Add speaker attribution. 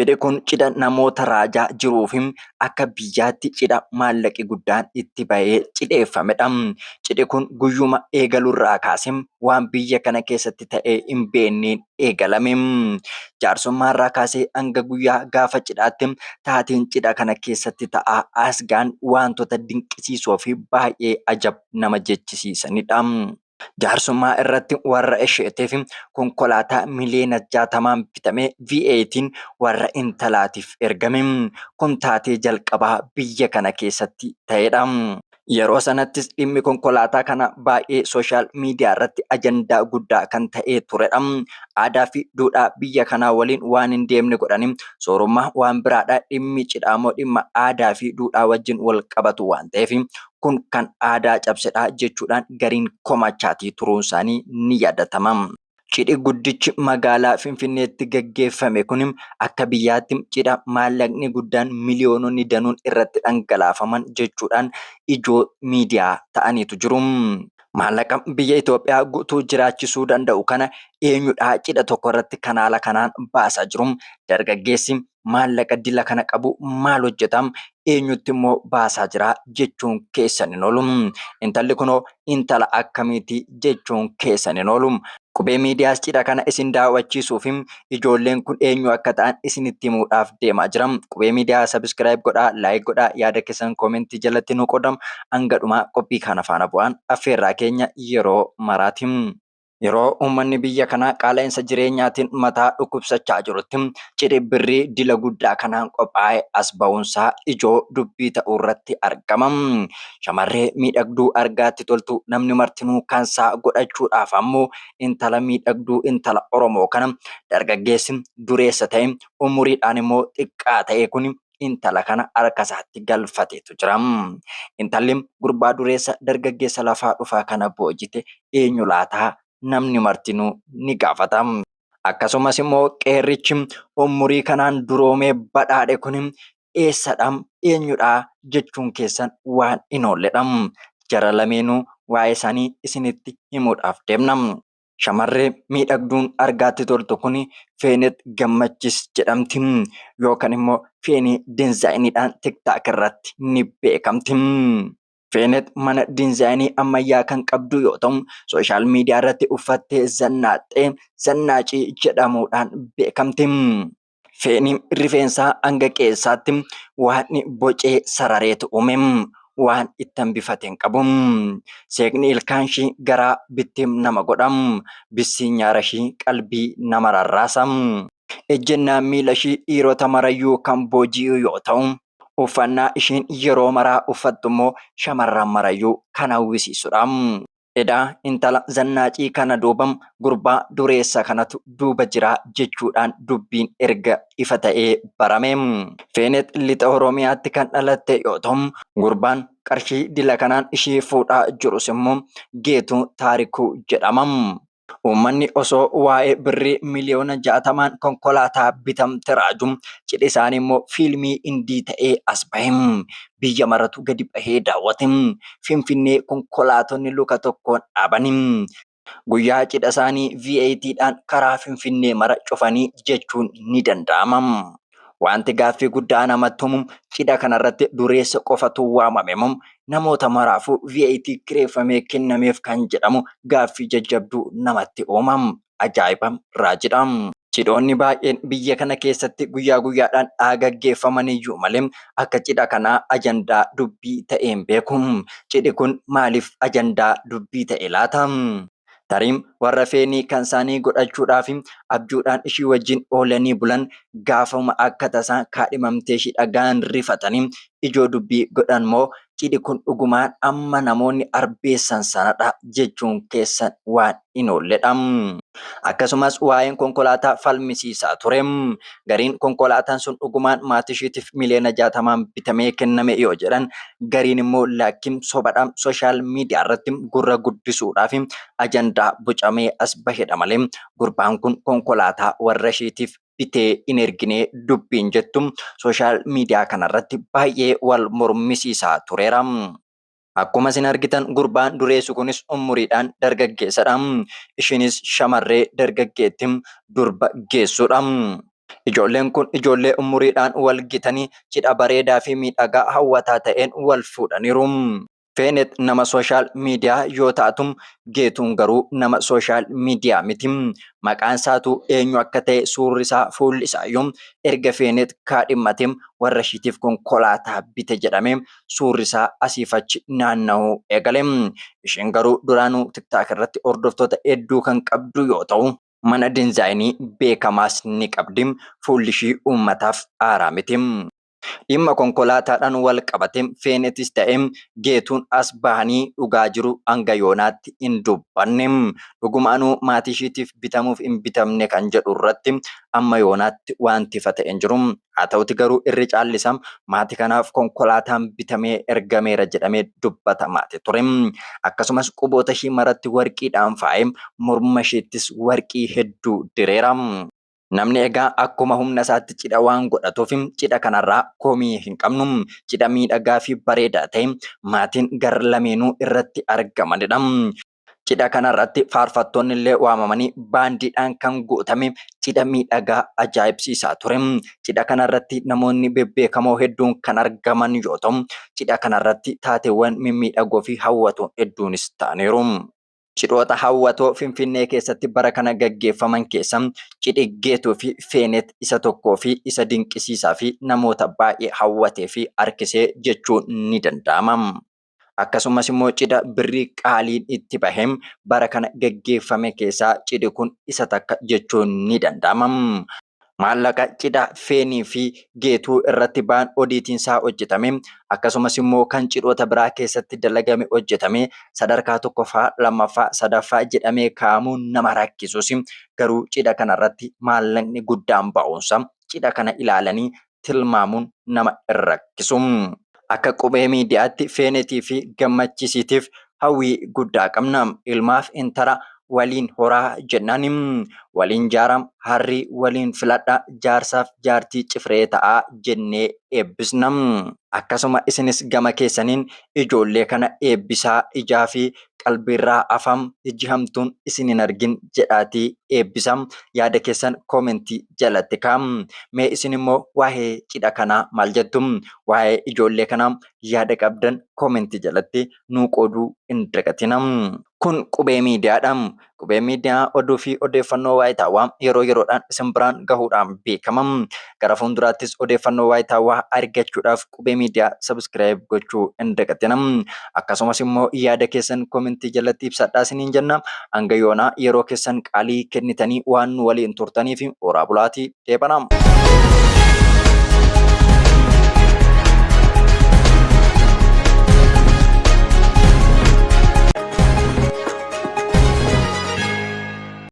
Speaker 1: Cidhi kun cidha namoota raajaa jiruu fi akka biyyaatti cidha maallaqi guddaan itti bahee cidheeffamedha. Cidhi kun guyyuma eegalurraa kaasee waan biyya kana keessatti ta'ee hin beekneen eegalame. Jaarsummaarraa kaasee hanga guyyaa gaafa cidhaatti taateen cidha kana keessatti ta'aa as ga'an wantoota dinqisiisoo fi baay'ee ajab nama jechisiisanidha. Jaarsummaa irratti warra isheetiif konkolaataa miliyoona 60 bitamee V8 warra intalaatiif ergame. Kun taatee jalqabaa biyya kana keessatti ta'edha. Yeroo sanattis dhimmi konkolaataa kana baay'ee sooshaal miidiyaa irratti ajandaa guddaa kan ta'ee turedha. Aadaa fi duudhaa biyya kanaa waliin waan hin deemne godhanii soorummaa waan biraadha. Dhimmi cidhaa immoo dhimma aadaa fi duudhaa wajjin wal qabatu waan ta'eef kun kan aadaa cabsedha jechuudhaan gariin komachaatii turuun isaanii ni yaadatama. Cidhi guddichi magaalaa Finfinneetti gaggeeffame kun akka biyyaatti cidha maallaqni guddaan miliyoononni danuun irratti dhangalaafaman jechuudhaan ijoo miidiyaa ta'aniitu jiru. Maallaqa biyya Itoophiyaa guutuu jiraachisuu danda'u kana eenyudha cidha tokko irratti kanaala kanaan baasaa jiru. Dargaggeessi maallaqa dila kana qabu maal hojjetam? Eenyutti immoo baasaa jira jechuun keessan hin oolu. Intalli kunoo intala akkamiiti jechuun keessan hin oolu. Qubee miidiyaas cidha kana isin daawwachiisuuf ijoolleen kun eenyu akka ta'an isinitti himuudhaaf deemaa jira. Qubee miidiyaa sabiskiraayib godhaa, laayik godhaa, yaada keessan koomentii jalatti nu qoodamu. Hanga dhumaa qophii kana faana bu'aan affeerraa keenya yeroo maraati. Yeroo uummanni biyya kanaa qaala'insa jireenyaatiin mataa dhukkubsachaa jirutti cidhi birrii dila guddaa kanaan qophaa'e as ba'uunsaa ijoo dubbii ta'uu irratti argama. Shamarree miidhagduu argaatti toltu namni martinuu kansaa godhachuudhaaf ammoo intala miidhagduu intala Oromoo kana dargaggeessi dureessa ta'e umuriidhaan immoo xiqqaa ta'e kun intala kana harka isaatti galfateetu jira. Intalli gurbaa dureessa dargaggeessa lafaa dhufaa kana boojite eenyu laataa? Namni martinuu ni gaafata. Akkasumas immoo qeerrichi umurii kanaan duroomee badhaadhe kun eessadha? Eenyudha jechuun keessan waan hin oolledha. Jara lameenuu waa'ee isaanii isinitti himuudhaaf deemna. Shamarree miidhagduun argaatti toltu kun Feenet Gammachis jedhamti yookaan immoo Feenii diizaayiniidhaan tiktaak irratti ni beekamti. Feenet mana diizaayinii ammayyaa kan qabdu yoo ta'u, sooshaal miidiyaa irratti uffattee zannaaxxee zannaacii jedhamuudhaan beekamti. Feenii rifeensaa hanga qeessaatti waan bocee sarareetu uume. Waan itti hambifateen qabu. Seeqni ilkaan ishii garaa bittim nama godha. Bissii nyaara ishii qalbii nama rarraasa. Ejjennaan miila ishii dhiirota marayyuu kan booji'u yoo ta'u, uffannaa ishiin yeroo maraa uffattu immoo shamarran marayyuu kan hawwisiisudha. Edaa intala zannaacii kana duuba gurbaa dureessa kanatu duuba jira jechuudhaan dubbiin erga ifa ta'ee barame. Feenet lixa Oromiyaatti kan dhalatte yoo ta'u, gurbaan qarshii dila kanaan ishee fuudhaa jirus immoo Geetuu Taarikuu jedhama. Uummanni osoo waa'ee birrii miliyoona 60 konkolaataa bitamte raaju cidhi isaanii immoo fiilmii indii ta'ee as bahe. Biyya maratu gadi bahee daawwate. Finfinnee konkolaatonni luka tokkoon dhaabanii. Guyyaa cidha isaanii V8dhaan karaa Finfinnee mara cufanii jechuun ni danda'ama. Wanti gaaffii guddaa namatti himu cidha kanarratti dureessa qofatu waamame moo namoota maraafuu V8 kireeffamee kennameef kan jedhamu gaaffii jajjabduu namatti uumam. Ajaa'iba raajidha. Cidhoonni baay'een biyya kana keessatti guyyaa guyyaadhaan gaggeeffamaniyyuu malee akka cidha kanaa ajandaa dubbii ta'een beeku. Cidhi kun maaliif ajandaa dubbii ta'e laata? Tariin warra feenii kan isaanii godhachuudhaaf abjuudhaan ishii wajjin oolanii bulan gaafuma akka tasaa kaadhimamtee ishii dhagaan rifatanii ijoo dubbii godhan moo cidhi kun dhugumaan amma namoonni arbeessan sanadha jechuun keessan waan hin oolledha. Akkasumas waa'een konkolaataa falmisiisaa ture. Gariin konkolaataan sun dhugumaan maatii ishiitiif miliyoona 60 bitamee kenname yoo jedhan, gariin immoo laakiin sobadha. Sooshaal miidiyaa irratti gurra guddisuudhaaf ajandaa bocamee as bahedha malee gurbaan kun konkolaataa warra ishiitiif bitee hin ergine dubbiin jettu sooshaal miidiyaa kanarratti baay'ee wal mormisiisaa tureera. Akkuma isin argitan gurbaan dureessu kunis umuriidhaan dargaggeessadha. Ishinis shamarree dargaggeettii durba geessudha. Ijoolleen kun ijoollee umuriidhaan wal gitanii cidha bareedaa fi miidhagaa hawwataa ta'een wal fuudhaniiru. Feenet nama sooshaal miidiyaa yoo taatu Geetuun garuu nama sooshaal miidiyaa miti. Maqaan isaatu eenyu akka ta'e suurri isaa fuulli isaayyuu erga Feenet kaadhimmatee warra ishiitiif konkolaataa bite jedhamee suurri isaa asiif achi naanna'uu eegale. Isheen garuu duraanuu tiktaak irratti hordoftoota hedduu kan qabdu yoo ta'u mana diizaayinii beekamaas ni qabdi. Fuulli ishii uummataaf aaraa miti. Dhimma konkolaataadhaan wal qabate Feenetis ta'e Geetuun as bahanii dhugaa jiru hanga yoonaatti hin dubbanne. Dhugumaanuu maatii ishiitiif bitamuuf hin bitamne kan jedhu irratti amma yoonaatti wanti ifa ta'e hin jiru. Haa ta'uti garuu irri caallisaa maatii kanaaf konkolaataan bitamee ergameera jedhamee dubbatamaa ture. Akkasumas quboota ishii maratti warqiidhaan faayee morma ishiittis warqii hedduu direera. Namni egaa akkuma humna isaatti cidha waan godhatuuf cidha kanarraa komii hin qabnu. Cidha miidhagaa fi bareedaa ta'e maatiin gar lameenuu irratti argamanidha. Cidha kanarratti faarfattoonni illee waamamanii baandiidhaan kan guutame cidha miidhagaa ajaa'ibsiisaa ture. Cidha kanarratti namoonni bebbeekamoo hedduun kan argaman yoo ta'u, cidha kanarratti taateewwan mimmiidhagoo fi hawwatoo hedduunis ta'aniiru. Cidhoota hawwatoo Finfinnee keessatti bara kana gaggeeffaman keessa cidhi Geetuu fi Feenet isa tokkoo fi isa dinqisiisaa fi namoota baay'ee hawwatee fi harkisee jechuun ni danda'ama. Akkasumas immoo cidha birrii qaaliin itti bahem bara kana gaggeeffame keessaa cidhi kun isa takka jechuun ni danda'ama. Maallaqa cidha Feenii fi Geetuu irratti ba'an odiitiin isaa hojjetame. Akkasumas immoo kan cidhoota biraa keessatti dalagame hojjetame sadarkaa tokkoffaa, lammaffaa, sadaffaa jedhamee kaa'amuun nama rakkisus garuu cidha kanarratti maallaqni guddaan ba'uunsa cidha kana ilaalanii tilmaamuun nama hin rakkisu. Akka qubee miidiyaatti Feenetii fi Gammachisiitiif hawwii guddaa qabna. Ilmaaf intala waliin horaa jennaan waliin jaaram harri waliin filadha jaarsaaf jaartii cifree ta'aa jennee eebbisna. Akkasuma isinis gama keessaniin ijoollee kana eebbisaa ijaa fi qalbiirraa afam iji hamtuun isin hin argin jedhaatii eebbisam. Yaada keessan koomentii jalatti kaa'am. Mee isin immoo waa'ee cidha kanaa maal jettum? Waa'ee ijoollee kanaa yaada qabdan koomentii jalatti nuu qooduu hin dagatinam. Kun qubee miidiyaadha. Qubee miidiyaa oduu fi odeeffannoo waayitaawwaa yeroo yeroodhaan isin biraan gahuudhaan beekamam. Gara fuulduraattis odeeffannoo waayitaawwaa argachuudhaaf qubee miidiyaa sabskiraayib gochuu hin dagatinam. Akkasumas immoo yaada keessan koomentii jalatti ibsadhaa isiniin jenna. Hanga yoonaa yeroo keessan qaalii kennitanii waan waliin turtaniif horaa bulaatii deebanam.